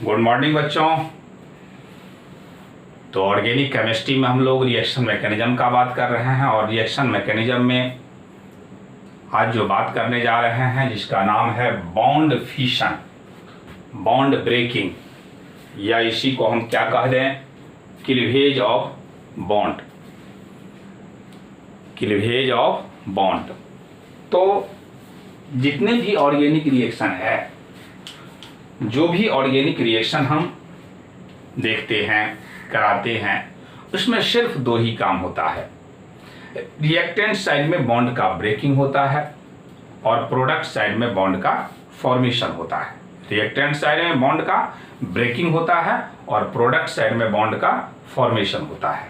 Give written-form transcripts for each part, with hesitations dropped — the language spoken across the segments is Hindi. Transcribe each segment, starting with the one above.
गुड मॉर्निंग बच्चों। तो ऑर्गेनिक केमिस्ट्री में हम लोग रिएक्शन मैकेनिज्म का बात कर रहे हैं और रिएक्शन मैकेनिज्म में आज जो बात करने जा रहे हैं जिसका नाम है बॉन्ड फिशन, बॉन्ड ब्रेकिंग, या इसी को हम क्या कह दें, cleavage of bond, cleavage of bond. तो जितने भी ऑर्गेनिक रिएक्शन है, जो भी ऑर्गेनिक रिएक्शन हम देखते हैं, कराते हैं, उसमें सिर्फ दो ही काम होता है। रिएक्टेंट साइड में बॉन्ड का ब्रेकिंग होता है और प्रोडक्ट साइड में बॉन्ड का फॉर्मेशन होता है। रिएक्टेंट साइड में बॉन्ड का ब्रेकिंग होता है और प्रोडक्ट साइड में बॉन्ड का फॉर्मेशन होता है।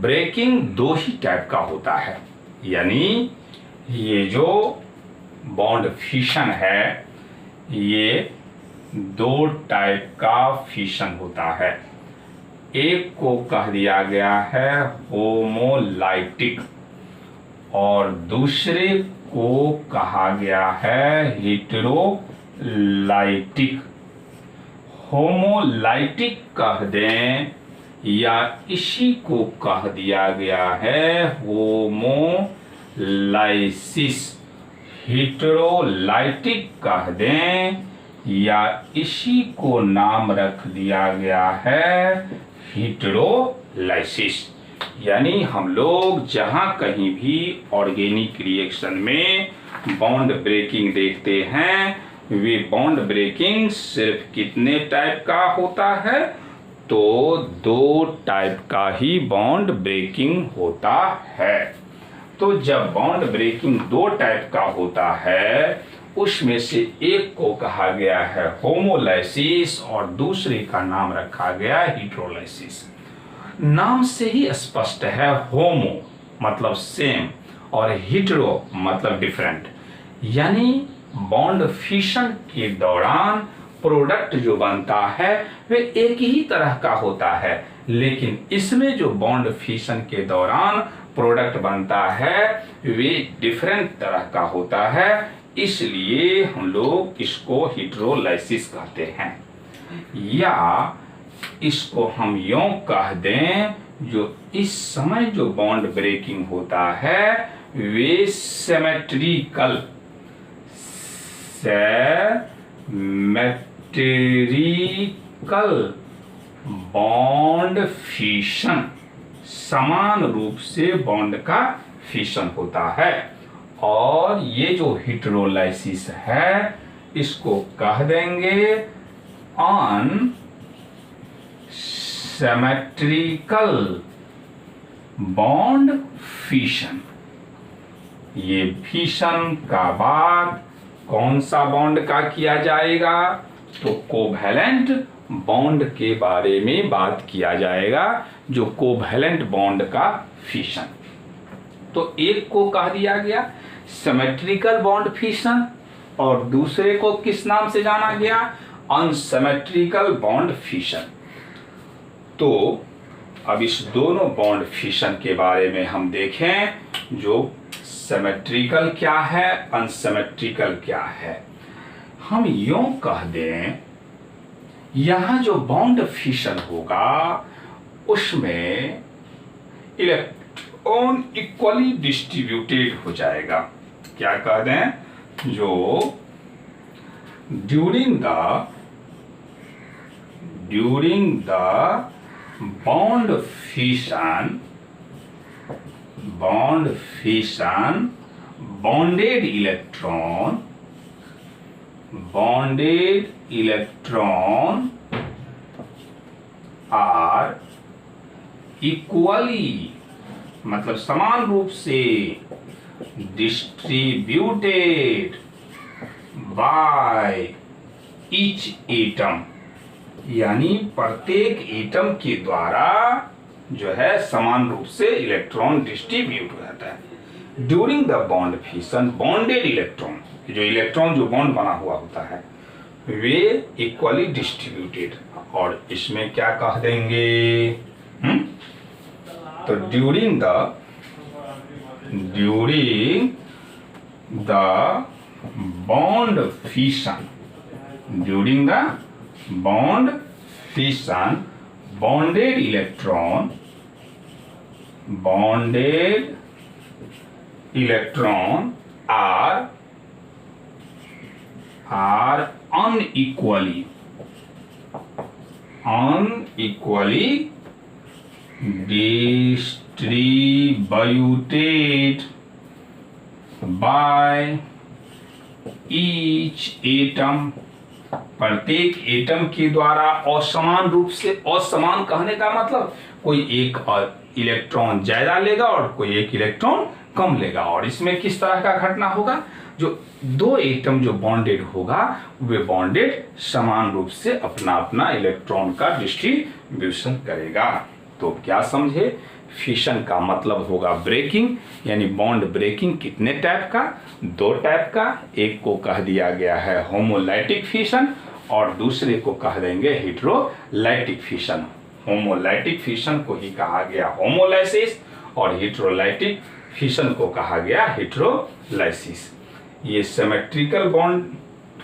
ब्रेकिंग दो ही टाइप का होता है, यानी ये जो बॉन्ड फिशन है ये दो टाइप का फिशन होता है। एक को कह दिया गया है होमोलाइटिक और दूसरे को कहा गया है हेटेरोलाइटिक। होमोलाइटिक कह दें या इसी को कह दिया गया है होमोलाइसिस। हेटेरोलाइटिक कह दें या इसी को नाम रख दिया गया है हेटेरोलाइसिस। यानी हम लोग जहां कहीं भी ऑर्गेनिक रिएक्शन में बॉन्ड ब्रेकिंग देखते हैं, वे बॉन्ड ब्रेकिंग सिर्फ कितने टाइप का होता है, तो दो टाइप का ही बॉन्ड ब्रेकिंग होता है। तो जब बॉन्ड ब्रेकिंग दो टाइप का होता है, उसमें से एक को कहा गया है होमोलाइसिस और दूसरे का नाम रखा गया है हेटेरोलाइसिस। नाम से ही स्पष्ट है, होमो मतलब सेम और हेटेरो मतलब डिफरेंट, यानी बॉन्ड फिशन के दौरान प्रोडक्ट जो बनता है वे एक ही तरह का होता है, लेकिन इसमें जो बॉन्ड फिशन के दौरान प्रोडक्ट बनता है वे डिफरेंट तरह का होता है, इसलिए हम लोग इसको हेटेरोलाइसिस कहते हैं। या इसको हम यूं कह दें, जो इस समय जो बॉन्ड ब्रेकिंग होता है वे सिमेट्रिकल बॉन्ड फिशन, समान रूप से बॉन्ड का फिशन होता है। और ये जो हेटेरोलाइसिस है इसको कह देंगे अनसिमेट्रिकल बॉन्ड फिशन। ये फिशन का बाद कौन सा बॉन्ड का किया जाएगा, तो कोवैलेंट बॉन्ड के बारे में बात किया जाएगा, जो कोवैलेंट बॉन्ड का फिशन। तो एक को कह दिया गया सिमेट्रिकल बॉन्ड फिशन और दूसरे को किस नाम से जाना गया, अनसिमेट्रिकल बॉन्ड फिशन। तो अब इस दोनों बॉन्ड फिशन के बारे में हम देखें, जो सिमेट्रिकल क्या है, अनसिमेट्रिकल क्या है। हम यूं कह दें, यहां जो बॉन्ड फिशन होगा उसमें इलेक्ट्रॉन इक्वली डिस्ट्रीब्यूटेड हो जाएगा। क्या कह दें, जो during the bond fission bonded electron are equally मतलब समान रूप से डिस्ट्रीब्यूटेड बाय ईच एटम, यानी प्रत्येक एटम के द्वारा जो है समान रूप से इलेक्ट्रॉन डिस्ट्रीब्यूट रहता है। During the bond fission bonded electron, जो इलेक्ट्रॉन जो बॉन्ड बना हुआ होता है वे इक्वली डिस्ट्रीब्यूटेड। और इसमें क्या कह देंगे, तो during the bond fission, during the bond fission, bonded electron are unequally distributed by each atom, प्रत्येक एटम के द्वारा असमान रूप से, असमान कहने का मतलब कोई एक इलेक्ट्रॉन ज्यादा लेगा और कोई एक इलेक्ट्रॉन कम लेगा। और इसमें किस तरह का घटना होगा, जो दो एटम जो बॉन्डेड होगा वे बॉन्डेड समान रूप से अपना अपना इलेक्ट्रॉन का डिस्ट्रीब्यूशन करेगा। तो क्या समझे, फिशन का मतलब होगा ब्रेकिंग, यानी बॉन्ड ब्रेकिंग कितने टाइप का, दो टाइप का। एक को कह दिया गया है होमोलाइटिक फिशन और दूसरे को कह देंगे हेटेरोलाइटिक फिशन। होमोलाइटिक फिशन को ही कहा गया होमोलाइसिस और हेटेरोलाइटिक फिशन को कहा गया हेटेरोलाइसिस। ये सिमेट्रिकल बॉन्ड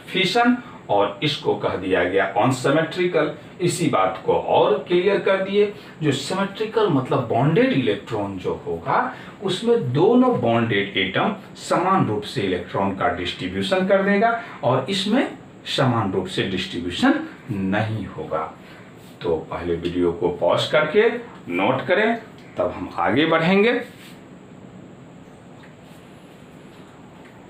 फिशन और इसको कह दिया गया अनसिमेट्रिकल। इसी बात को और क्लियर कर दिए, जो सिमेट्रिकल मतलब बॉन्डेड इलेक्ट्रॉन जो होगा उसमें दोनों बॉन्डेड एटम समान रूप से इलेक्ट्रॉन का डिस्ट्रीब्यूशन कर देगा और इसमें समान रूप से डिस्ट्रीब्यूशन नहीं होगा। तो पहले वीडियो को पॉज करके नोट करें, तब हम आगे बढ़ेंगे।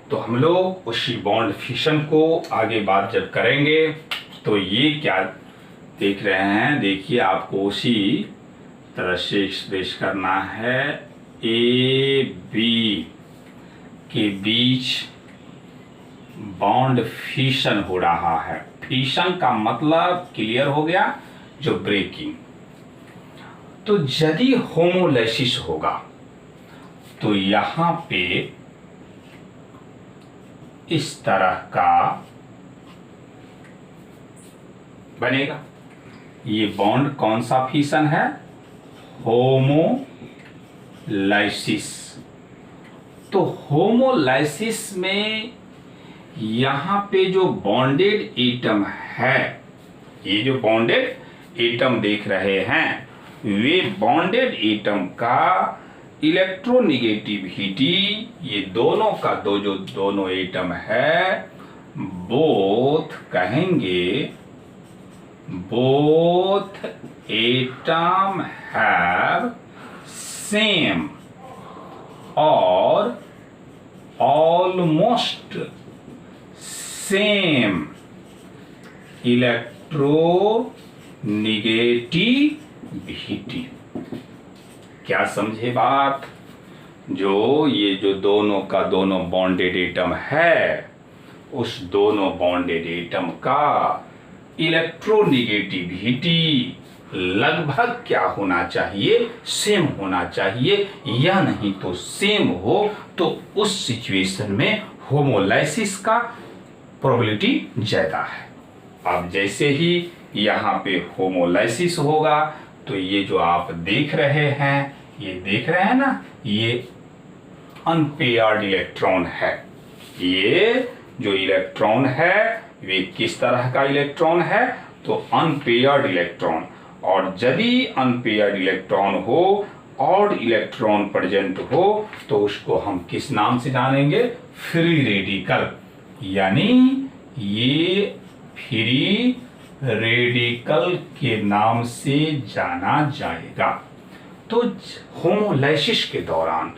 तो हम लोग उसी बॉन्ड फिशन को आगे बात जब करेंगे, तो ये क्या देख रहे हैं, देखिए आपको उसी तरह से एक्सप्रेस करना है। ए बी के बीच बॉन्ड फिशन हो रहा है। फिशन का मतलब क्लियर हो गया, जो ब्रेकिंग। तो यदि होमोलाइसिस होगा तो यहां पे इस तरह का बनेगा। ये बॉन्ड कौन सा फिशन है, होमोलाइसिस। तो होमोलाइसिस में यहां पे जो बॉन्डेड एटम है, ये जो बॉन्डेड एटम देख रहे हैं, वे बॉन्डेड एटम का इलेक्ट्रोनिगेटिविटी, ये दोनों का जो दोनों एटम है, बोथ कहेंगे, बोथ एटम हैव सेम और ऑलमोस्ट सेम इलेक्ट्रोनिगेटिविटी। क्या समझे बात, जो ये जो दोनों का दोनों बॉन्डेड एटम है, उस दोनों बॉन्डेड एटम का इलेक्ट्रोनिगेटिविटी लगभग क्या होना चाहिए, सेम होना चाहिए, या नहीं तो सेम हो तो उस सिचुएशन में होमोलाइसिस का प्रोबेबिलिटी ज्यादा है। अब जैसे ही यहाँ पे होमोलाइसिस होगा तो ये जो आप देख रहे हैं, ये देख रहे हैं ना, ये अनपेयर्ड इलेक्ट्रॉन है। ये जो इलेक्ट्रॉन है वे किस तरह का इलेक्ट्रॉन है, तो अनपेयर्ड इलेक्ट्रॉन। और यदि अनपेयर्ड इलेक्ट्रॉन हो, ऑड इलेक्ट्रॉन प्रेजेंट हो, तो उसको हम किस नाम से जानेंगे, फ्री रेडिकल। यानी ये फ्री रेडिकल के नाम से जाना जाएगा। तो होमोलाइसिस के दौरान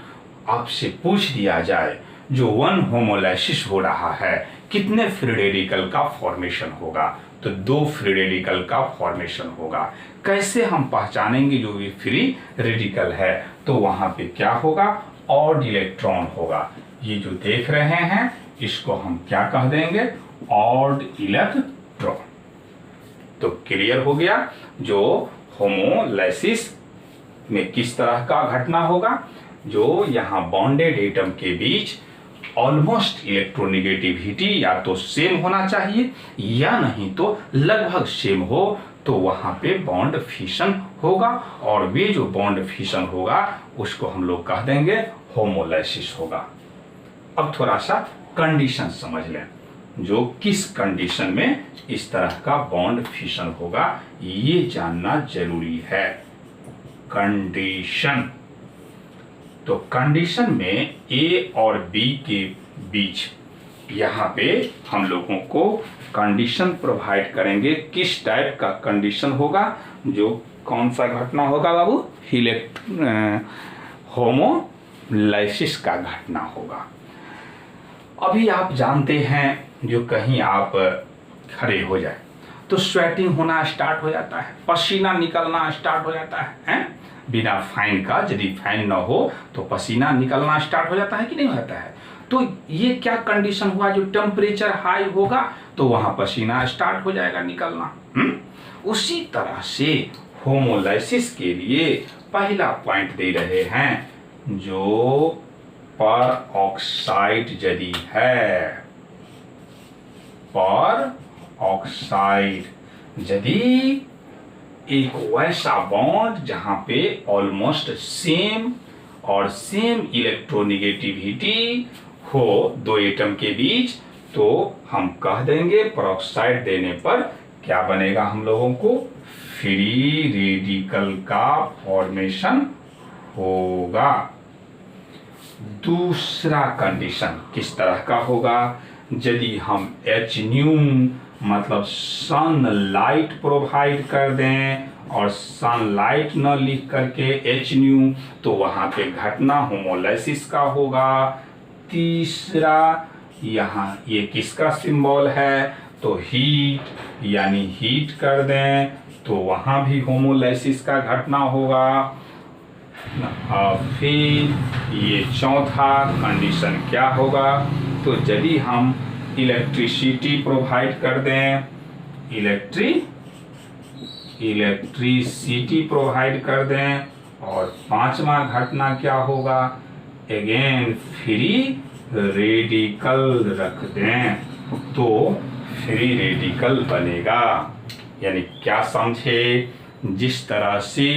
आपसे पूछ दिया जाए, जो वन होमोलाइसिस हो रहा है, कितने फ्री रेडिकल का फॉर्मेशन होगा, तो 2 फ्री रेडिकल का फॉर्मेशन होगा। कैसे हम पहचानेंगे जो भी फ्री रेडिकल है, तो वहां पे क्या होगा, ऑड इलेक्ट्रॉन होगा। ये जो देख रहे हैं इसको हम क्या कह देंगे, ऑड इलेक्ट्रॉन। तो क्लियर हो गया, जो होमोलाइसिस में किस तरह का घटना होगा, जो यहाँ बॉन्डेड एटम के बीच ऑलमोस्ट इलेक्ट्रोनिगेटिविटी या तो सेम होना चाहिए या नहीं तो लगभग सेम हो, तो वहां पे बॉन्ड फिशन होगा। और वे जो बॉन्ड फिशन होगा उसको हम लोग कह देंगे होमोलाइसिस होगा। अब थोड़ा सा कंडीशन समझ लें। जो किस कंडीशन में इस तरह का बॉन्ड फिशन होगा, ये जानना जरूरी है। कंडीशन, तो कंडीशन में ए और बी के बीच यहाँ पे हम लोगों को कंडीशन प्रोवाइड करेंगे। किस टाइप का कंडीशन होगा, जो कौन सा घटना होगा बाबू, होमोलाइसिस का घटना होगा। अभी आप जानते हैं, जो कहीं आप खड़े हो जाए तो स्वेटिंग होना स्टार्ट हो जाता है, पसीना निकलना स्टार्ट हो जाता है? बिना फैन का, यदि फैन न हो तो पसीना निकलना स्टार्ट हो जाता है कि नहीं होता है? तो ये क्या कंडीशन हुआ, जो टेम्परेचर हाई होगा तो वहां पसीना स्टार्ट हो जाएगा निकलना। उसी तरह से होमोलाइसिस के लिए पहला पॉइंट दे रहे हैं, जो पर ऑक्साइड यदि है, पर ऑक्साइड यदि एक वैसा बॉन्ड जहां पे ऑलमोस्ट सेम और सेम इलेक्ट्रोनिगेटिविटी हो दो एटम के बीच, तो हम कह देंगे पेरोक्साइड देने पर क्या बनेगा, हम लोगों को फ्री रेडिकल का फॉर्मेशन होगा। दूसरा कंडीशन किस तरह का होगा, यदि हम HNu मतलब सनलाइट प्रोवाइड कर दें और सनलाइट न लिख करके HNu, तो वहां पे घटना होमोलाइसिस का होगा। तीसरा, यहाँ ये किसका सिंबल है, तो हीट, यानी हीट कर दें तो वहां भी होमोलाइसिस का घटना होगा। और फिर ये चौथा कंडीशन क्या होगा, तो यदि हम इलेक्ट्रिसिटी प्रोवाइड कर दें, इलेक्ट्रिसिटी प्रोवाइड कर दें, और पांचवा घटना क्या होगा, अगेन फ्री रेडिकल रख दें तो फ्री रेडिकल बनेगा। यानी क्या समझे, जिस तरह से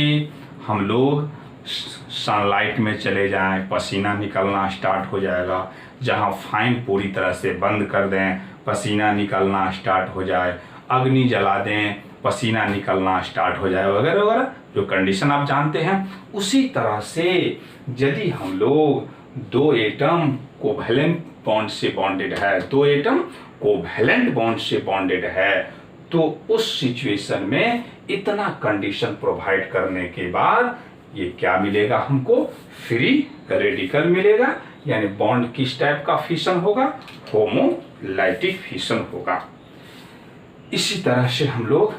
हम लोग सनलाइट में चले जाएं, पसीना निकलना स्टार्ट हो जाएगा, जहां फैन पूरी तरह से बंद कर दें, पसीना निकलना स्टार्ट हो जाए, अग्नि जला दें, पसीना निकलना स्टार्ट हो जाए, वगैरह वगैरह, जो कंडीशन आप जानते हैं। उसी तरह से यदि हम लोग दो एटम कोवैलेंट बॉन्ड से बॉन्डेड है, दो एटम कोवैलेंट बॉन्ड से बॉन्डेड है, तो उस सिचुएशन में इतना कंडीशन प्रोवाइड करने के बाद ये क्या मिलेगा हमको, फ्री रेडिकल मिलेगा। यानी बॉन्ड किस टाइप का फिशन होगा, होमोलाइटिक फिशन होगा। इसी तरह से हम लोग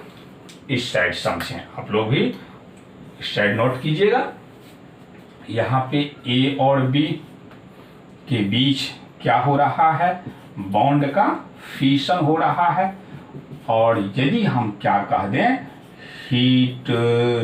इस साइड समझें, आप लोग भी इस साइड नोट कीजिएगा। यहाँ पे ए और बी के बीच क्या हो रहा है, बॉन्ड का फिशन हो रहा है। और यदि हम क्या कह दें, हीटरोलाइसिस,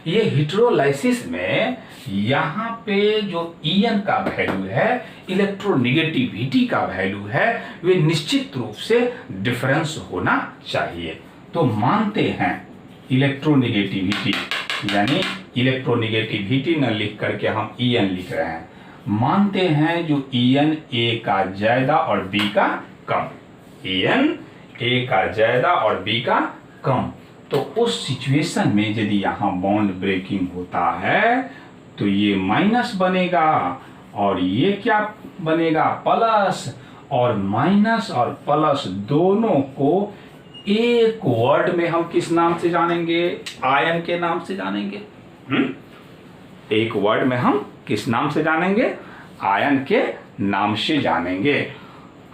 ये हीटरोलाइसिस में यहाँ पे जो ईएन का वैल्यू है, इलेक्ट्रोनिगेटिविटी का वैल्यू है, वे निश्चित रूप से डिफरेंस होना चाहिए। तो मानते हैं इलेक्ट्रोनिगेटिविटी, यानी इलेक्ट्रोनिगेटिविटी न लिख करके हम ईएन लिख रहे हैं, मानते हैं जो ईएन ए का ज्यादा और बी का कम, ईएन ए का ज्यादा और बी का कम, तो उस सिचुएशन में यदि यहाँ बॉन्ड ब्रेकिंग होता है तो ये माइनस बनेगा और ये क्या बनेगा, प्लस। और माइनस और प्लस दोनों को एक वर्ड में हम किस नाम से जानेंगे, आयन के नाम से जानेंगे। एक वर्ड में हम किस नाम से जानेंगे, आयन के नाम से जानेंगे।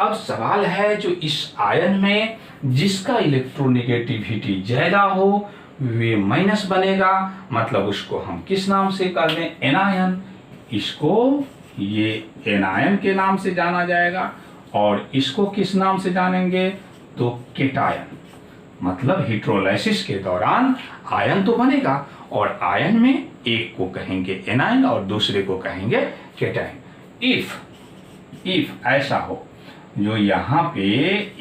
अब सवाल है, जो इस आयन में जिसका इलेक्ट्रोनिगेटिविटी ज्यादा हो वे माइनस बनेगा, मतलब उसको हम किस नाम से कर दें, एनायन। इसको ये एनायन के नाम से जाना जाएगा और इसको किस नाम से जानेंगे, तो केटायन। मतलब हीटरोलाइसिस के दौरान आयन तो बनेगा और आयन में एक को कहेंगे एनायन और दूसरे को कहेंगे केटायन। इफ ऐसा हो, जो यहाँ पे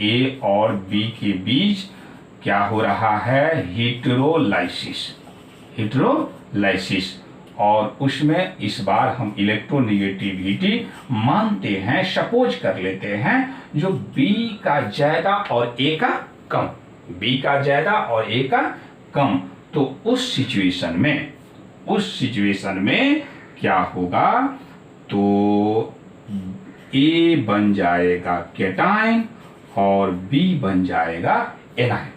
ए और बी के बीच क्या हो रहा है, हीटरोलाइसिस, और उसमें इस बार हम इलेक्ट्रोनेगेटिविटी मानते हैं, सपोज कर लेते हैं जो B का ज्यादा और A का कम, B का ज्यादा और A का कम। तो उस सिचुएशन में क्या होगा, तो A बन जाएगा कैटायन और B बन जाएगा एनायन।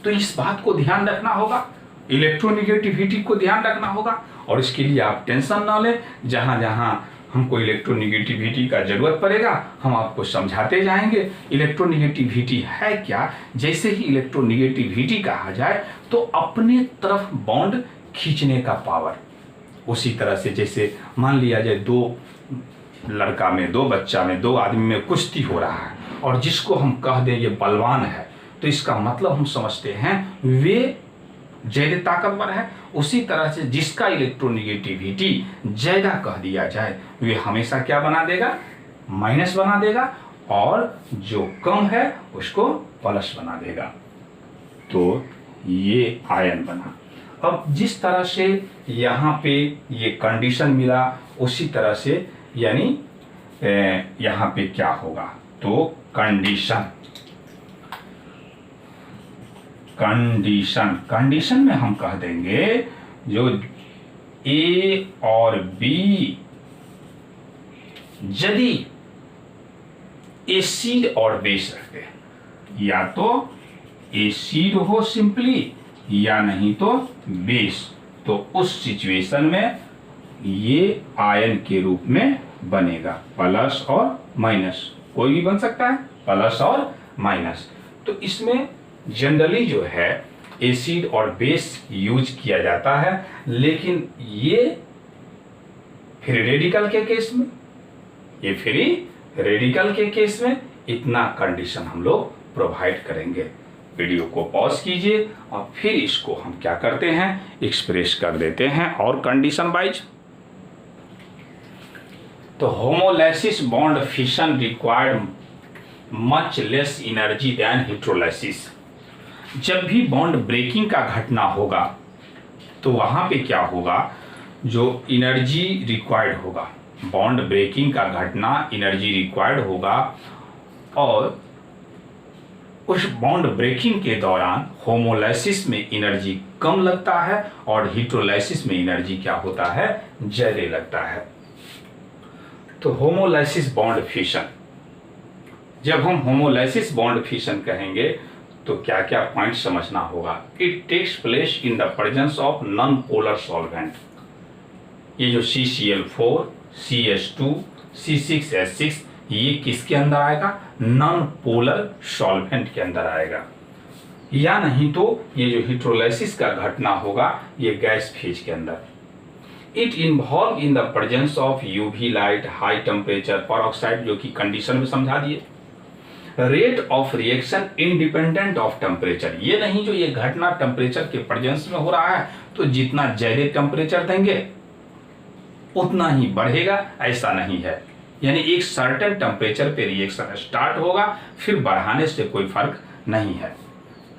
तो इस बात को ध्यान रखना होगा, इलेक्ट्रोनेगेटिविटी को ध्यान रखना होगा, और इसके लिए आप टेंशन ना लें। जहां जहां हमको इलेक्ट्रोनेगेटिविटी का जरूरत पड़ेगा हम आपको समझाते जाएंगे इलेक्ट्रोनेगेटिविटी है क्या। जैसे ही इलेक्ट्रोनेगेटिविटी कहा जाए तो अपने तरफ बॉन्ड खींचने का पावर, उसी तरह से जैसे मान लिया जाए दो लड़का में, दो बच्चा में, दो आदमी में कुश्ती हो रहा है और जिसको हम कह दें ये बलवान है, तो इसका मतलब हम समझते हैं वे ज्यादा ताकतवर है। उसी तरह से जिसका इलेक्ट्रोनेगेटिविटी ज्यादा कह दिया जाए वे हमेशा क्या बना देगा, माइनस बना देगा, और जो कम है उसको प्लस बना देगा। तो ये आयन बना। अब जिस तरह से यहाँ पे ये कंडीशन मिला उसी तरह से यानी यहाँ पे क्या होगा, तो कंडीशन में हम कह देंगे जो A और B यदि एसिड और बेस रखते हैं, या तो एसिड हो सिंपली या नहीं तो बेस, तो उस सिचुएशन में ये आयन के रूप में बनेगा, प्लस और माइनस, कोई भी बन सकता है प्लस और माइनस। तो इसमें जनरली जो है एसिड और बेस यूज किया जाता है, लेकिन ये फ्री रेडिकल के केस में, ये फ्री रेडिकल के केस में इतना कंडीशन हम लोग प्रोवाइड करेंगे। वीडियो को पॉज कीजिए और फिर इसको हम क्या करते हैं, एक्सप्रेस कर देते हैं और कंडीशन वाइज। तो homolysis bond fission required much less energy than heterolysis. जब भी बॉन्ड ब्रेकिंग का घटना होगा तो वहां पे क्या होगा, जो एनर्जी रिक्वायर्ड होगा, बॉन्ड ब्रेकिंग का घटना एनर्जी रिक्वायर्ड होगा, और उस बॉन्ड ब्रेकिंग के दौरान होमोलाइसिस में एनर्जी कम लगता है और हेटेरोलाइसिस में एनर्जी क्या होता है, ज्यादा लगता है। तो होमोलाइसिस बॉन्ड फिशन, जब हम होमोलाइसिस बॉन्ड फिशन कहेंगे तो क्या क्या पॉइंट समझना होगा। It takes place in the presence of non polar solvent. ये जो CCl4, CH2, C6H6 ये किसके अंदर आएगा, नॉन पोलर सॉल्वेंट के अंदर आएगा। या नहीं तो ये जो हेटेरोलाइसिस का घटना होगा ये गैस फेज के अंदर। It involve in the presence of UV light, high temperature, peroxide, जो कि कंडीशन में समझा दिए। Rate of reaction independent of temperature, ये नहीं जो ये घटना टेम्परेचर के प्रेजेंस में हो रहा है तो जितना ज्यादा टेम्परेचर देंगे उतना ही बढ़ेगा, ऐसा नहीं है। यानी एक सर्टेन टेम्परेचर पे रिएक्शन स्टार्ट होगा, फिर बढ़ाने से कोई फर्क नहीं है।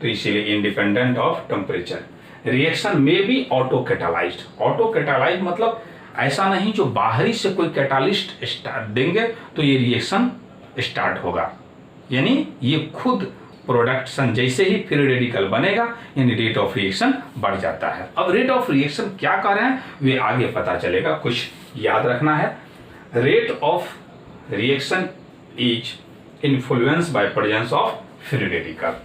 तो इसीलिए इंडिपेंडेंट ऑफ टेम्परेचर। रिएक्शन में भी ऑटो कैटालाइज्ड। ऑटो कैटालाइज्ड मतलब ऐसा नहीं जो बाहरी से कोई कैटालिस्ट स्टार्ट देंगे तो ये रिएक्शन स्टार्ट होगा, यानी ये खुद प्रोडक्शन जैसे ही फ्री रेडिकल बनेगा यानी रेट ऑफ रिएक्शन बढ़ जाता है। अब रेट ऑफ रिएक्शन क्या कर रहे हैं वे आगे पता चलेगा, कुछ याद रखना है। Rate of reaction is influence by presence of free radical.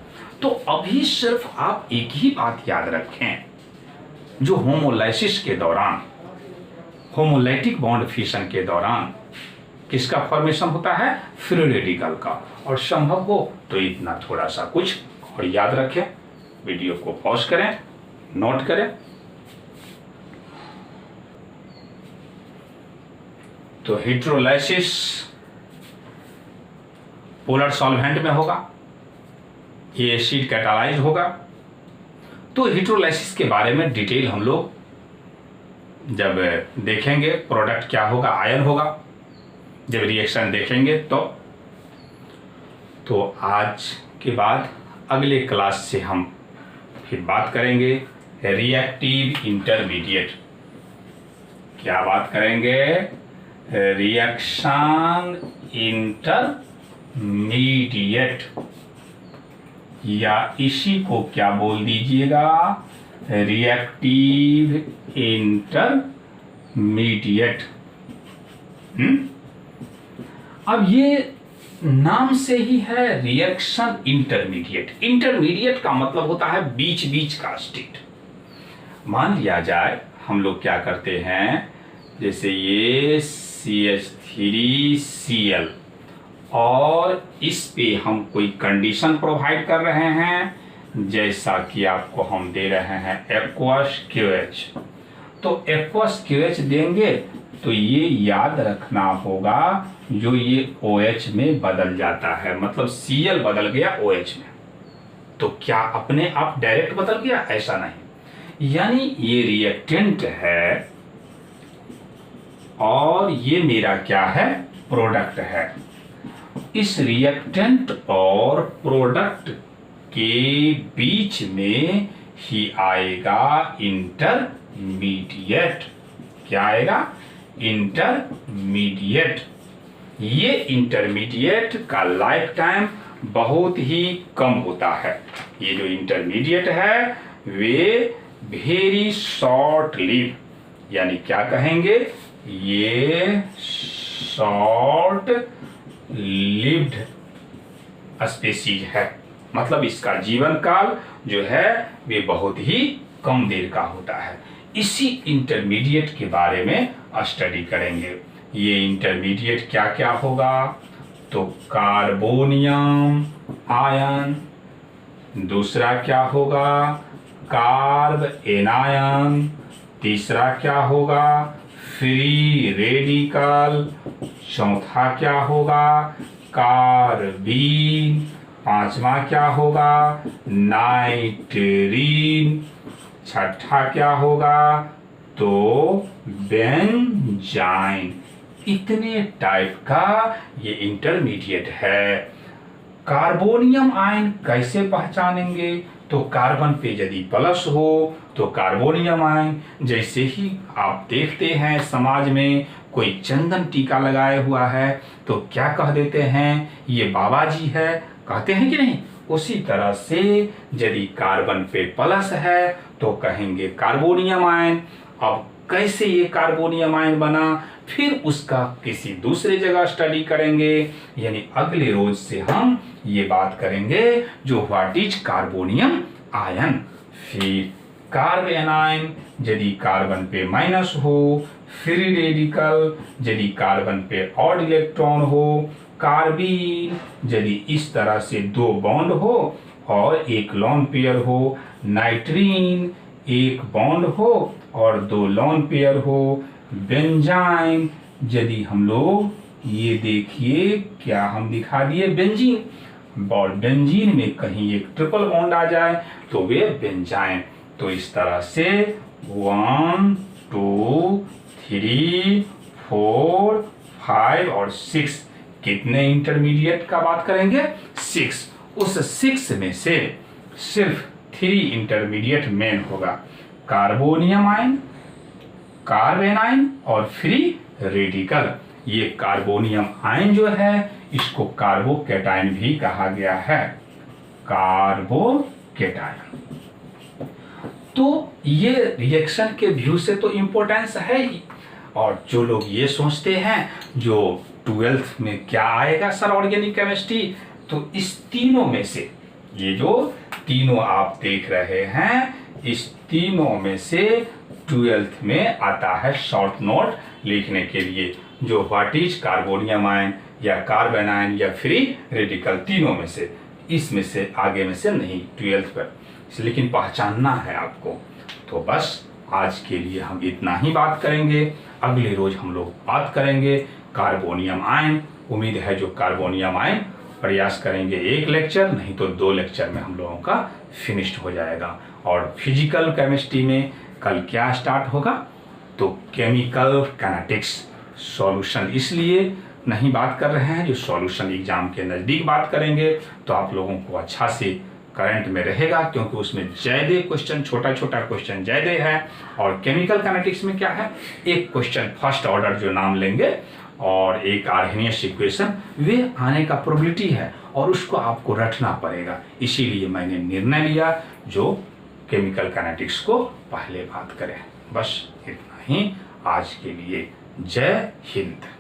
तो अभी सिर्फ आप एक ही बात याद रखें, जो होमोलाइसिस के दौरान, होमोलाइटिक बॉन्ड फिशन के दौरान किसका फॉर्मेशन होता है, फ्री रेडिकल का, और संभव हो तो इतना थोड़ा सा कुछ और याद रखें। वीडियो को पॉज करें, नोट करें। तो हेटेरोलाइसिस पोलर सॉल्वेंट में होगा, ये एसिड कैटालाइज्ड होगा। तो हेटेरोलाइसिस के बारे में डिटेल हम लोग जब देखेंगे, प्रोडक्ट क्या होगा, आयन होगा, जब रिएक्शन देखेंगे तो आज के बाद अगले क्लास से हम फिर बात करेंगे रिएक्टिव इंटरमीडिएट। क्या बात करेंगे? रिएक्शन इंटरमीडिएट, या इसी को क्या बोल दीजिएगा? Reactive intermediate. अब ये नाम से ही है रिएक्शन इंटरमीडिएट। इंटरमीडिएट का मतलब होता है बीच बीच का स्टेट। मान लिया जाए हम लोग क्या करते हैं, जैसे ये CH3Cl और इस पे हम कोई कंडीशन प्रोवाइड कर रहे हैं, जैसा कि आपको हम दे रहे हैं एक्वस QH। तो एक्वस QH देंगे तो ये याद रखना होगा, जो ये OH में बदल जाता है, मतलब Cl बदल गया OH में, तो क्या अपने आप डायरेक्ट बदल गया? ऐसा नहीं, यानी ये रिएक्टेंट है और ये मेरा क्या है? प्रोडक्ट है। इस रिएक्टेंट और प्रोडक्ट के बीच में ही आएगा इंटरमीडिएट। क्या आएगा? इंटरमीडिएट। ये इंटरमीडिएट का लाइफ टाइम बहुत ही कम होता है। ये जो इंटरमीडिएट है वे वेरी शॉर्ट लिव, यानी क्या कहेंगे? ये शॉर्ट लिव्ड स्पीसीज है, मतलब इसका जीवन काल जो है वे बहुत ही कम देर का होता है। इसी इंटरमीडिएट के बारे में स्टडी करेंगे। ये इंटरमीडिएट क्या क्या होगा? तो कार्बोनियम आयन, दूसरा क्या होगा? कार्ब एनायन, तीसरा क्या होगा? फ्री रेडिकल, चौथा क्या होगा? कार्बीन, पांचवा क्या होगा? नाइट्रीन, छठा क्या होगा? तो बेंजाइन। इतने टाइप का ये इंटरमीडिएट है। कार्बोनियम आयन कैसे पहचानेंगे? तो कार्बन पे यदि प्लस हो तो कार्बोनियम आयन। जैसे ही आप देखते हैं समाज में कोई चंदन टीका लगाए हुआ है तो क्या कह देते हैं? ये बाबा जी है, कहते हैं कि नहीं? उसी तरह से यदि कार्बन पे प्लस है तो कहेंगे कार्बोनियम आयन। अब कैसे ये कार्बोनियम आयन बना, फिर उसका किसी दूसरे जगह स्टडी करेंगे, यानी अगले रोज से हम ये बात करेंगे जो व्हाट इज कार्बोनियम आयन। फिर कार्ब एनायन, यदि कार्बन पे माइनस हो, फ्री रेडिकल यदि कार्बन पे ऑड इलेक्ट्रॉन हो, कार्बीन यदि इस तरह से दो बॉन्ड हो और एक लोन पेयर हो, नाइट्रीन एक बॉन्ड हो और दो लोन पेयर हो, बेंजाइन यदि हम लोग ये देखिए क्या हम दिखा दिए बेंजीन, और बेंजीन में कहीं एक ट्रिपल बॉन्ड आ जाए तो वे बेंजाइन। तो इस तरह से 1 2 3 4 5 और 6 कितने इंटरमीडिएट का बात करेंगे? 6। उस 6 में से सिर्फ 3 इंटरमीडिएट मेन होगा, कार्बोनियम आयन, कार्ब एनायन और फ्री रेडिकल। ये कार्बोनियम आयन जो है इसको कार्बोकैटायन भी कहा गया है, कार्बोकैटायन। तो ये रिएक्शन के व्यू से तो इंपॉर्टेंस है ही। और जो लोग ये सोचते हैं जो 12th में क्या आएगा सर ऑर्गेनिक केमिस्ट्री, तो इस तीनों में से ये जो तीनों आप देख रहे हैं इस तीनों में से 12th में आता है शॉर्ट नोट लिखने के लिए, जो व्हाट इज कार्बोनियम आयन या कार्बन आयन या फ्री रेडिकल, तीनों में से, इसमें से आगे में से नहीं 12th पर, लेकिन पहचानना है आपको। तो बस आज के लिए हम इतना ही बात करेंगे, अगले रोज हम लोग बात करेंगे कार्बोनियम आयन। उम्मीद है जो कार्बोनियम आयन प्रयास करेंगे 1 लेक्चर, नहीं तो 2 लेक्चर में हम लोगों का फिनिश्ड हो जाएगा। और फिजिकल केमिस्ट्री में कल क्या स्टार्ट होगा? तो केमिकल काइनेटिक्स सॉल्यूशन, इसलिए नहीं बात कर रहे हैं जो सॉल्यूशन एग्जाम के नज़दीक बात करेंगे तो आप लोगों को अच्छा से करंट में रहेगा, क्योंकि उसमें ज़्यादा क्वेश्चन, छोटा छोटा क्वेश्चन ज़्यादा है। और केमिकल काइनेटिक्स में क्या है, एक क्वेश्चन फर्स्ट ऑर्डर जो नाम लेंगे और एक आर्हेनियस इक्वेशन, वे आने का प्रोबेबिलिटी है और उसको आपको रटना पड़ेगा। इसीलिए मैंने निर्णय लिया जो केमिकल काइनेटिक्स को पहले बात करें। बस इतना ही आज के लिए। जय हिंद।